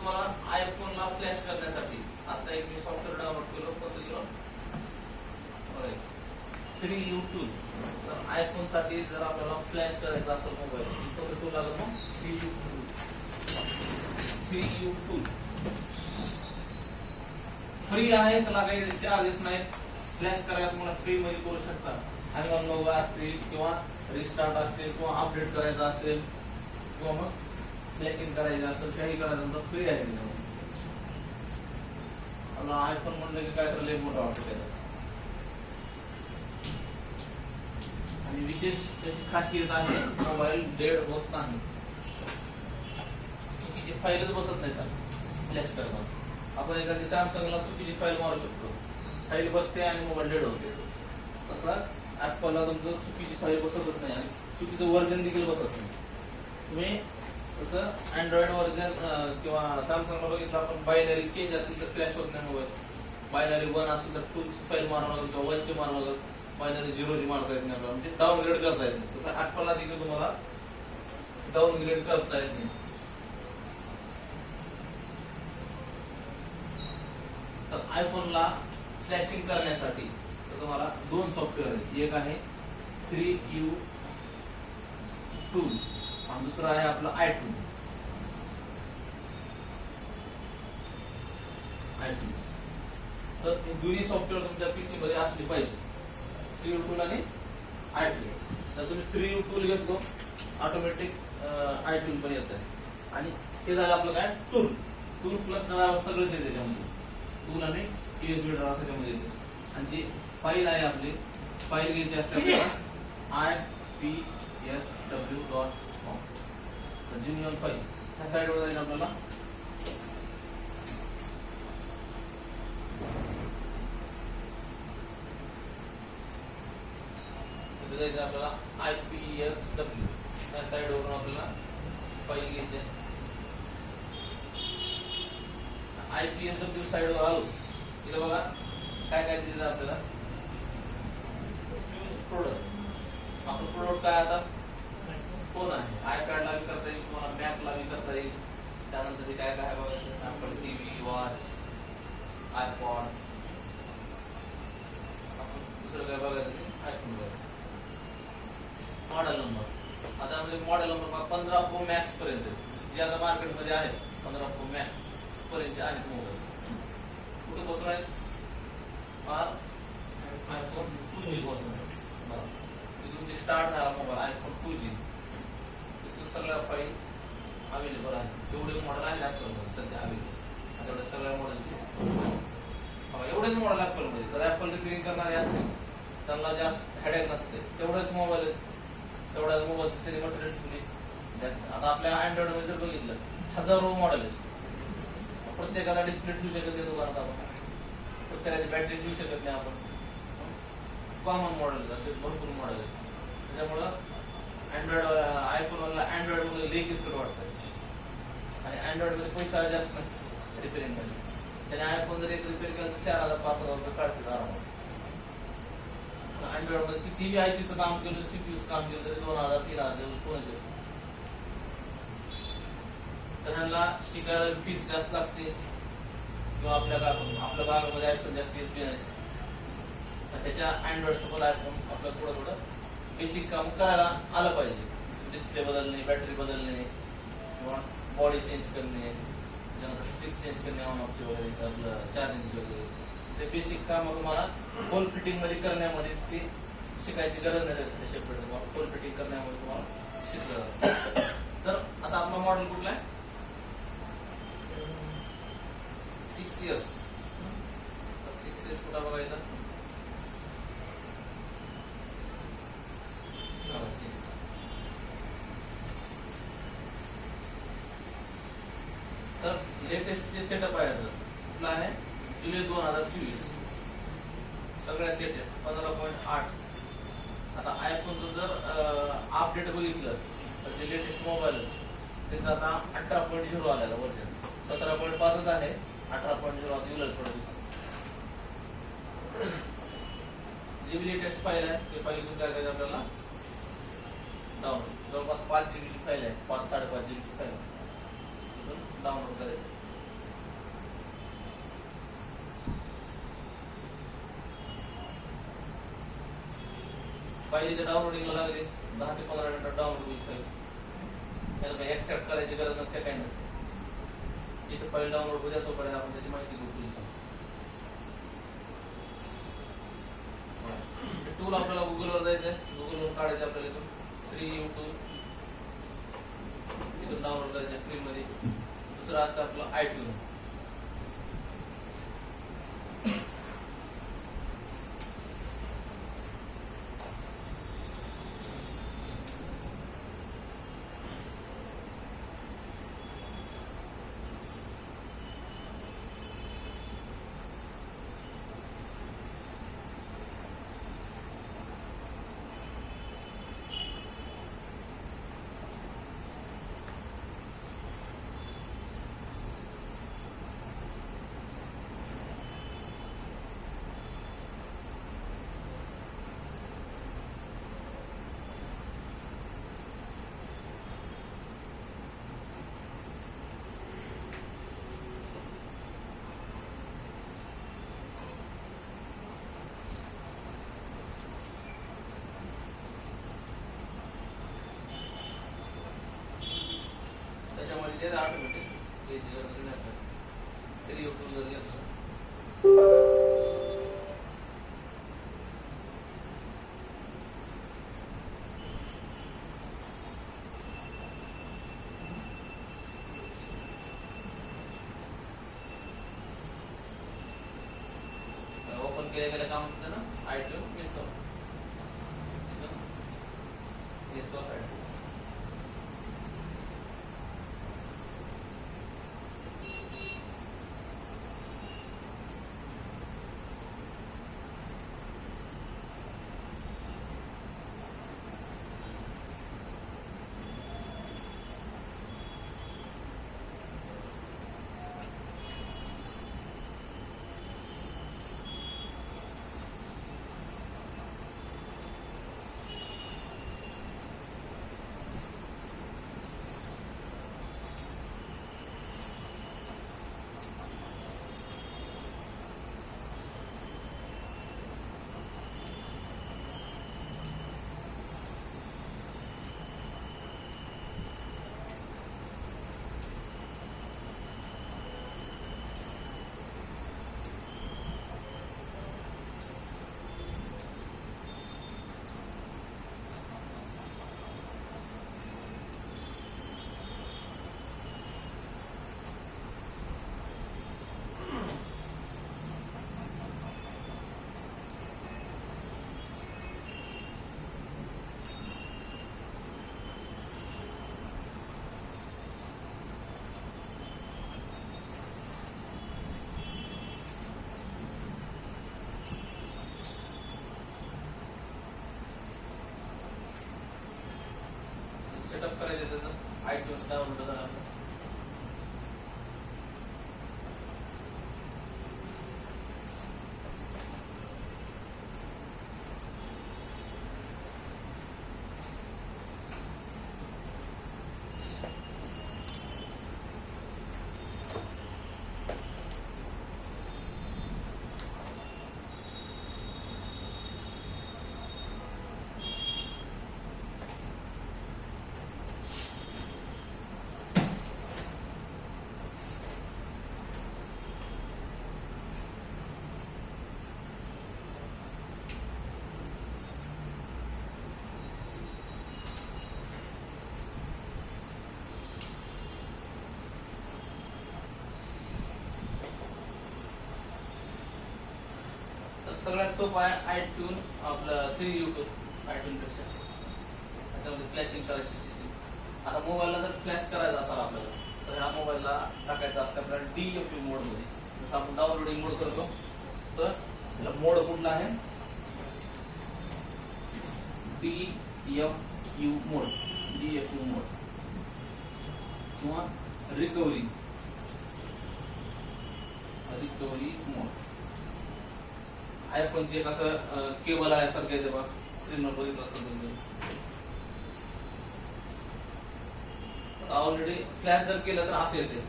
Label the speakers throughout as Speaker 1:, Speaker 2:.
Speaker 1: तुम्हाला आयफोनला फ्लॅश करण्यासाठी आता एक मी सॉफ्टवेअर डाउनलोड केलं, कोणतं केलं 3U टूल. तर आयफोन साठी जर आपल्याला फ्लॅश करायचा असेल मोबाईल तर टूल लागेल मग 3U टूल. फ्री आहे, त्याला काही चार्जेस नाही. फ्लॅश करायला तुम्हाला फ्री मध्ये करू शकता. हँग लोगो असतील किंवा रिस्टार्ट असतील किंवा अपडेट करायचा असेल किंवा मग फ्लॅशिंग करायचं असेल काही करायचं तर फ्री आहे. मला आयफोन म्हणलं की काय तर लय मोठा वाटतो त्याला. आणि विशेष त्याची खासियत आहे मोबाईल डेड होत नाही, चुकीची फाईलच बसत नाही त्याला फ्लॅश करताना. आपण एखादी सॅमसंगला चुकीची फाईल मारू शकतो, फाईल बसते आणि मोबाईल डेड होते. तसा ऍपलला तुमचं चुकीची फाईल बसतच नाही आणि चुकीचं व्हर्जन देखील बसत नाही. तुम्ही तसं अँड्रॉइड व्हर्जन किंवा सॅमसंगला बघितलं आपण बायनरी चेंज असली तर फ्लॅश होत नाही मोबाईल. बायनरी 1 असेल तर 2 ची फाईल मारावं लागेल किंवा 1 ची मारावं लागेल. बायनरी 0 ची मारता येत नाही आपल्याला, म्हणजे डाऊनग्रेड करता येत नाही. तसं ऍपलला देखील तुम्हाला डाऊनग्रेड करता येत नाही. तर आयफोनला फ्लॅशिंग करण्यासाठी तुम्हाला 2 सॉफ्टवेअर आहेत. एक आहे 3U टूल आणि दुसरं आहे आपलं iTunes. तर हे दोन्ही सॉफ्टवेअर तुमच्या पीसी मध्ये असली पाहिजे, 3U टूल आणि iTunes. तर तुम्ही 3U टूल घेतो ऑटोमॅटिक iTunes पण येत आहे. आणि हे झालं आपलं काय टूल प्लस ड्रायव्हर सगळंच आहे त्याच्यामध्ये. टूल आणि USB ड्रायव्हर त्याच्यामध्ये येते. आणि जी फाईल आहे आपली फाईल घ्यायची असते ipsw.com. जिनियन फाईल ह्या साईडवर जाईल आपल्याला. जायचं आपल्याला IPSW या साईडवरून आपल्याला फाईल घ्यायची. IPSW साईडवर आलो इथे बघा काय काय दिलं आपल्याला. Choose product. आपलं प्रोडक्ट काय आता फोन आहे. आयपॅडला बी करता येईल, तुम्हाला मॅकला बी करता येईल. त्यानंतर ते काय काय बघायचं आपण टीव्ही, वॉच, आयपॉड, आपण दुसरं काय बघायचं आयफोन बघायचं. मॉडेल नंबर आता म्हणजे मॉडेल नंबर 15 Pro Max पर्यंत जे आता मार्केटमध्ये आहेत 15 Pro Max पर्यंतचे आहेत मोबाईल. कुठे पासून आहेत आयफोन 2G पासून. तुमची स्टार्ट झाला मोबाईल आयफोन 2G तिथून सगळ्या फाईल अवेलेबल आहेत. एवढे मॉडेल आहे ऍपलमध्ये सध्या अवेलेबल. आता सगळ्या मॉडेलचे एवढेच मॉडेल ऍपलमध्ये. जर ऍपल रिपेअरिंग करणारे असते त्यांना जास्त हेडेक नसते. तेवढेच मोबाईल आहेत, तेवढ्याच मोबाईलचे त्यांनी मटेरियल ठेवली. आता आपल्या अँड्रॉइड मध्ये जर बघितलं हजारो मॉडेल आहेत. प्रत्येकाला डिस्प्ले ठेवू शकत नाही दुकानात आपण, प्रत्येकाची बॅटरी ठेवू शकत नाही आपण. कॉमन मॉडेल असे भरपूर मॉडेल आहेत. त्याच्यामुळं अँड्रॉइड आयफोनला अँड्रॉइड मध्ये लेखीच करू वाटतं आणि अँड्रॉइड मध्ये पैसा जास्त नाही रिपेअरिंग मध्ये. त्याने आयफोन जर एक रिपेअर केलं तर 4,000-5,000 रुपये काढतील आरामात. अँड्रॉइड मध्ये किती आयसीचं काम केलं, सीपीयूचं काम केलं तरी 2,000-3,000 कोण येते. तर ह्यांना शिकायला फीस जास्त लागते किंवा आपल्या भागामध्ये आयफोन जास्त येत नाही. त्याच्या अँड्रॉइड सोबत आयफोन आपल्याला थोडं बेसिक काम करायला आलं पाहिजे. डिस्प्ले बदलणे, बॅटरी बदलणे किंवा बॉडी चेंज करणे, त्यानंतर स्ट्रिप चेंज करणे, ऑन ऑफचे वगैरे, आपलं चार्जिंग वगैरे, ते बेसिक काम तुम्हाला होल फिटिंग मध्ये करण्यामध्ये ते शिकायची गरज नाही. सेपरेट होल फिटिंग करण्यामध्ये तुम्हाला शिकलं. तर आता आपला मॉडेल कुठला आहे 6S. 6S कुठं बघायचं तर लेटेस्ट जे सेटअप आहे कुठला आहे जुलै 2024 सगळ्यात लेटेस्ट 15.8. आता आयफोनचं जर अपडेट बघितलं तर जे लेटेस्ट मोबाईल त्याचं आता 18.0 आलेला वर्जन. 17.5च आहे, 18.0 आता उलट पडत. जी बी लेटेस्ट फाईल आहे ते फाईल तुम्ही काय करायचं आपल्याला डाउनलोड. जवळपास 5 GB ची फाईल आहे, 5-5.5 GB ची फाईल डाउनलोड करायची. फाईल इथे डाउनलोडिंगला लागले 10 ते 15 मिनिटात डाउनलोड होईल फाईल. त्याला काही एक्स्ट्रॅक्ट करायची गरज नसते, काही नसते. इथे फाईल डाउनलोड होत्या तोपर्यंत आपण त्याची माहिती घेऊ. टूल आपल्याला गुगलवर जायचंय, गुगलवर काढायचं आपल्याला इथून 3U टूल इथून डाउनलोड करायचं फ्री मध्ये. दुसरं असतं आपलं iTunes. त्याच्यामध्ये ते ऑटोमॅटिक हे जर 3U टूल जर घेतलं ओपन केल्या काम होतं ना iTunes घेतो सेटअप करायचं त्याचं iTunes डाउनलोड झाला. सगळ्यात सोपं आहे iTunes आपलं 3U टूल iTunes पेक्षा. त्याच्यामध्ये फ्लॅशिंग करायची सिस्टीम. आता मोबाईलला जर फ्लॅश करायचा असाल आपल्याला तर ह्या मोबाईलला टाकायचा असतं आपल्याला DFU मोड मध्ये. जसं आपण डाउनलोडिंग मोड करतो सर त्याला मोड कुठला आहे DFU मोड किंवा रिकव्हरी मोड. आयफोनची एक असं केबल आल्यासारखं आहे बघा स्क्रीनवर बघितलं असेल तुम्ही. ऑलरेडी फ्लॅश जर केलं तर असं येते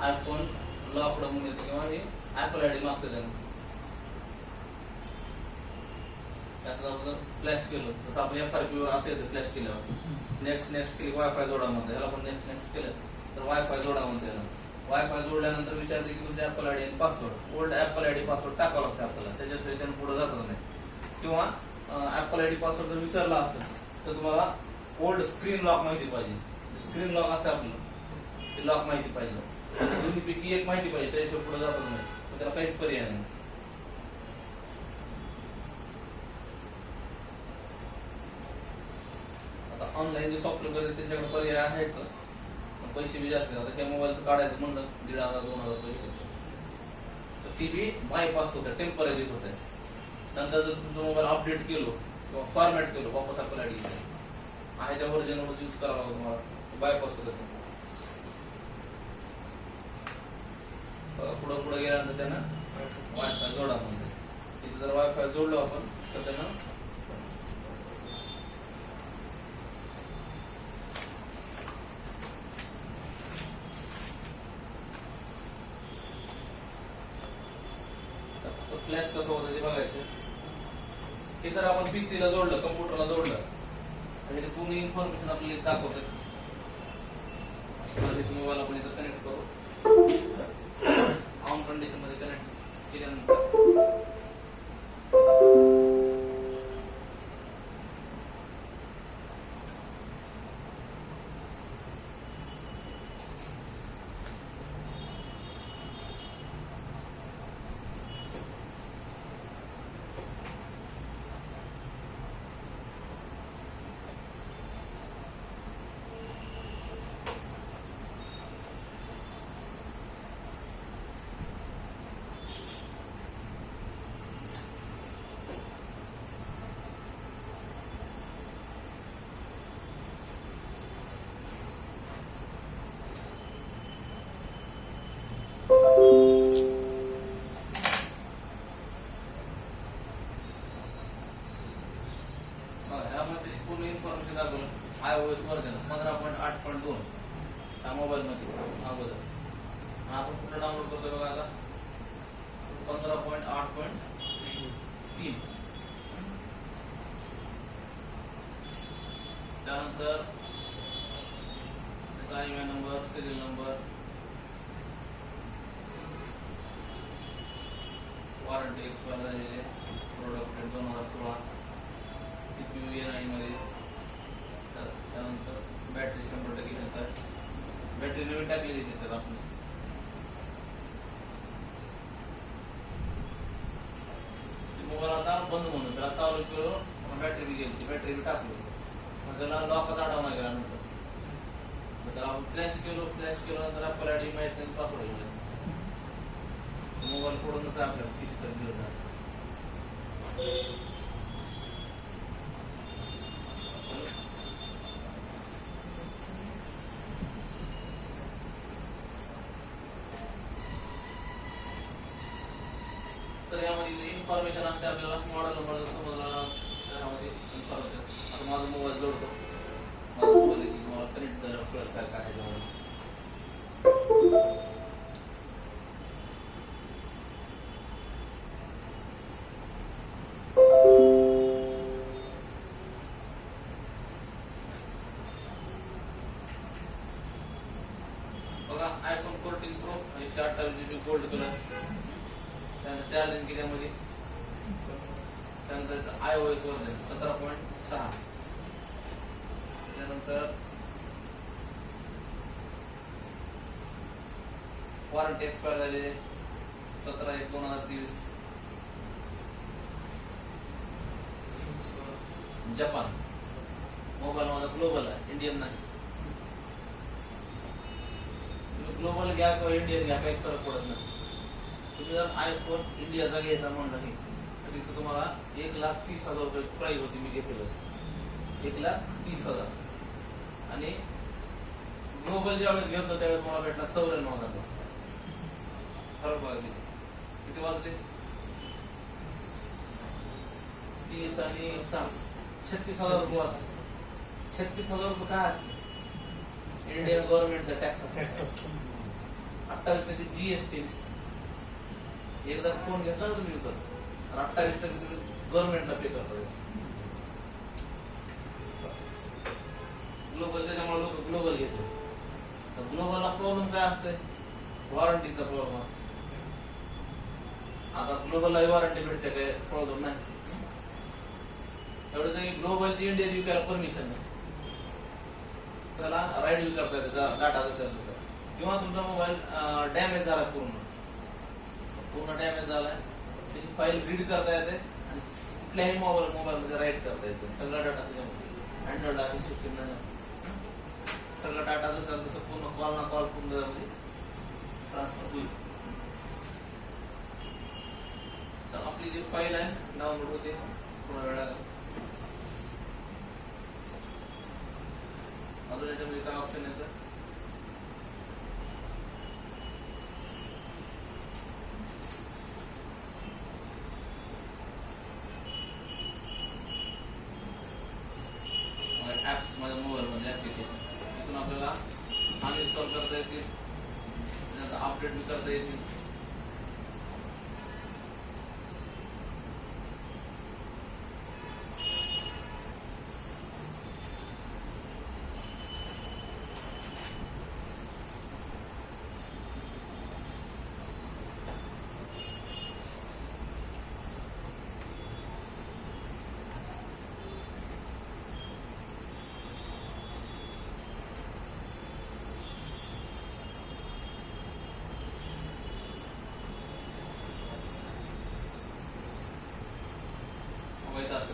Speaker 1: आयफोन लॉकड म्हणून येते किंवा हे ऍपल आयडी मागते त्याला. असं आपण फ्लॅश केलं जसं आपण FRP वर असेल फ्लॅश केल्यावर नेक्स्ट केली वायफाय जोडा म्हणते याला पण नेक्स्ट केलं तर वायफाय जोडा म्हणते याला. वायफाय जोडल्यानंतर विचारते की तुमच्या ऍपल आयडी आणि password old apple ID password टाकावं लागतं आपल्याला त्याच्याशिवाय त्यानं पुढे जातच नाही. किंवा ऍपल आयडी पासवर्ड जर विसरला असेल तर तुम्हाला ओल्ड स्क्रीन लॉक माहिती पाहिजे. स्क्रीन लॉक असते आपलं ते लॉक माहिती पाहिजे. दोन्हीपैकी एक माहिती पाहिजे त्याशिवाय पुढे जातच नाही. तर त्याला काहीच पर्याय नाही. आता ऑनलाईन जे सॉफ्टवेअर करते त्यांच्याकडे पर्याय आहेच पैसे बी जास्त आता त्या मोबाईलचं काढायचं म्हणलं 1,500-2,000 पैसे तर ती बी बायपास होतं टेम्पररी होत. नंतर जर तुमचं मोबाईल अपडेट केलो किंवा फॉर्मॅट केलो वापस ऍपल आयडी आहे त्या व्हर्जनवर यूज करावा लागतो तुम्हाला बायपास होत. पुढे गेल्यानंतर त्यांना वायफाय जोडा म्हणते. तिथे जर वायफाय जोडलो आपण तर त्यांना फ्लॅश कसं होतं ते बघायचं. हे जर आपण PC ला जोडलं कम्प्युटरला जोडलं आणि पूर्ण इन्फॉर्मेशन आपल्याला दाखवतं. मोबाईल आपण इथं कनेक्ट करू ऑन कंडिशन मध्ये कनेक्ट केल्यानंतर पूर्ण इन्फॉर्मेशन दाखवलं. iOS व्हर्जन 15.8.2 त्या मोबाईल मध्ये अगोदर आपण कुठं डाउनलोड करतोय बघा आता 15.8.3. त्यानंतर त्याचा IMEI number serial number warranty expire झालेले प्रोडक्ट 2016 CPU ENI मध्ये. त्यानंतर बॅटरी 100% घेतात. बॅटरी नवीन टाकलेली त्याच्यात आपण मोबाईल आता बंद म्हणून त्याला चालू केलो बॅटरी बी गेली बॅटरी बी टाकली मग त्याला लॉकच आढावा गेला. नंतर त्याला आपण फ्लॅश केलो नंतर ऍपल आयडी माहिती नाही पासवर्ड गेला. मोबाईल पुढे नसं आपल्याला किती तर दिवस झाले. तर यामध्ये इन्फॉर्मेशन असते आपल्याला मॉडेल नंबर समजला त्यामध्ये इन्फॉर्मेशन. आता माझा मोबाईल जोडतो माझा मोबाईल मला कनेक्ट करायला कळत काय काय बघा. iPhone 14 Pro 128 GB gold colour. त्यानंतर चार्जिंग केल्यामध्ये त्यानंतर iOS व्हर्जन 17.6. त्यानंतर वॉरंटी एक्सपायर झालेले 17/1/2023. जपान मोबाईल माझा ग्लोबल आहे इंडियन नाही. तुम्ही ग्लोबल घ्या किंवा इंडियन घ्या काहीच फरक पडत नाही. तुम्ही जर iPhone इंडियाचा घ्यायचा म्हणलं नाही तर इथं तुम्हाला 1,30,000 रुपये प्राईस होती. मी घेतलेलंच 1,30,000 आणि ग्लोबल ज्यावेळेस घेतलं त्यावेळेस मला भेटला 94,000. फरक बघा किती वाजले 30 आणि 6 36,000 रुपये वाजले. 36,000 रुपये काय असते इंडियन गव्हर्नमेंटचा टॅक्स 28% GST. एकदा फोन घेतला ना तुम्ही विकत 28% तुम्ही गव्हर्नमेंटला पे करतात. ग्लोबल त्याच्यामुळे लोक ग्लोबल घेतो. तर ग्लोबलला प्रॉब्लेम काय असतंय? वॉरंटीचा प्रॉब्लेम असतो. आता ग्लोबलला वॉरंटी भेटते काय? प्रॉब्लेम नाही. एवढं जरी ग्लोबलची इंडियन विकायला परमिशन नाही, त्याला राईट बी करता येते डाटा जसं किंवा तुमचा मोबाईल डॅमेज झाला, पूर्ण डॅमेज झालाय, त्याची फाईल रीड करता येते आणि कुठल्याही मोबाईल मध्ये राईट करता येते. सगळा डाटा त्याच्यामध्ये अँड्रॉइड अशी सिस्टीम नाही. सगळा डाटा जसं तसं पूर्ण कॉल ना कॉल पूर्ण ट्रान्सफर होईल. तर आपली जी फाईल आहे डाउनलोड होते थोड्या वेळाला. अजून याच्यामध्ये काय ऑप्शन येतं? ऍप्स माझ्या मोबाईल मध्ये ऍप्लिकेशन, तिथून आपल्याला अनइन्स्टॉल करता येतील, अपडेट बी करता येतील.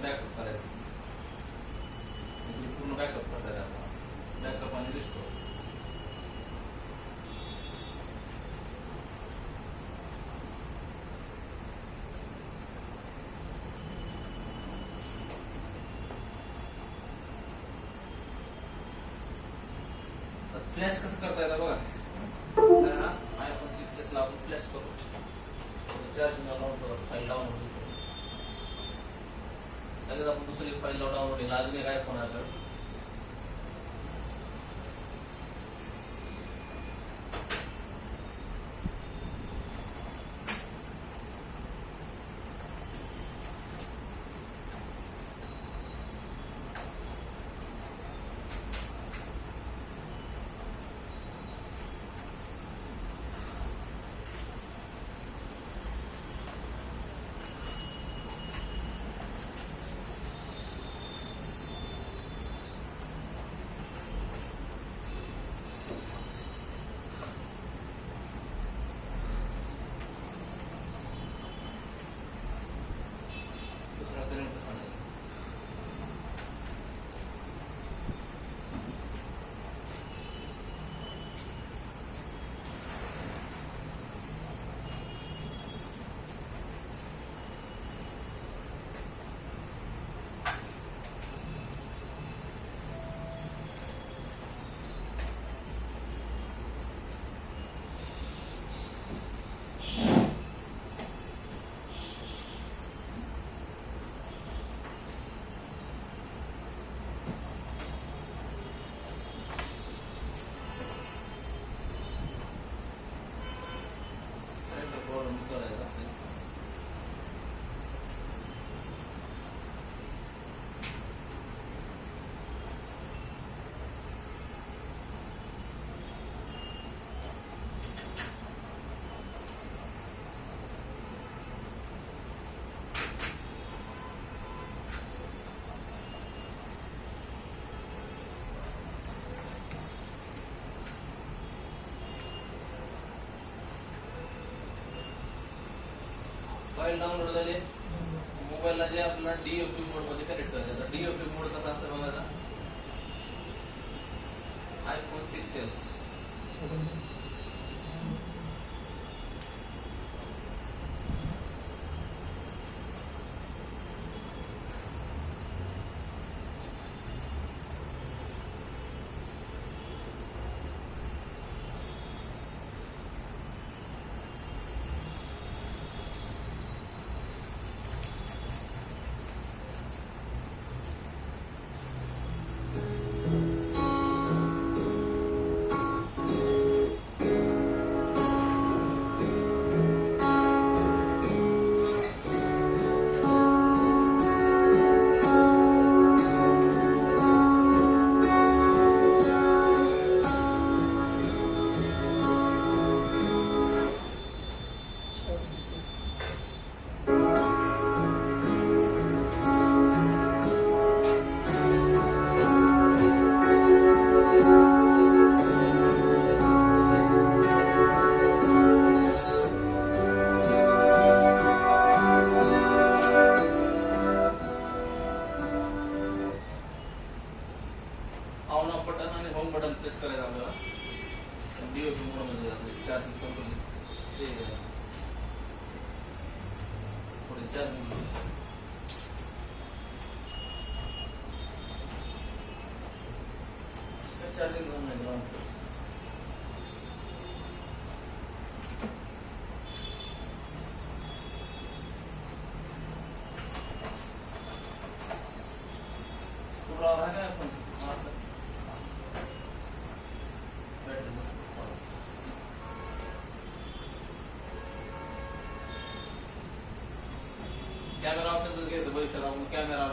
Speaker 1: बॅकअप करायचं, पूर्ण बॅकअप करता येईल. बॅकअप आणि रिस्टोर. फ्लॅश कसं करता येतं बघा. iPhone 6s ला आपण फ्लॅश करू, चार्जिंगला लावून करू, फाईल डाउनलोड करू. लगेच आपण दुसरी फाईल डाउनलोड केली. अजून काय फोन आहे? फाईल डाउनलोड झाली. मोबाईलला जे आपल्याला DFU मोड मध्ये कनेक्ट करायचं. DFU मोड कसा असतं बघा. iPhone 6s ते थोडे चार्जिंग घेऊन नाही ग्राउंड कॅमेरा ऑप्शन घ्यायचं भविष्याला कॅमेरा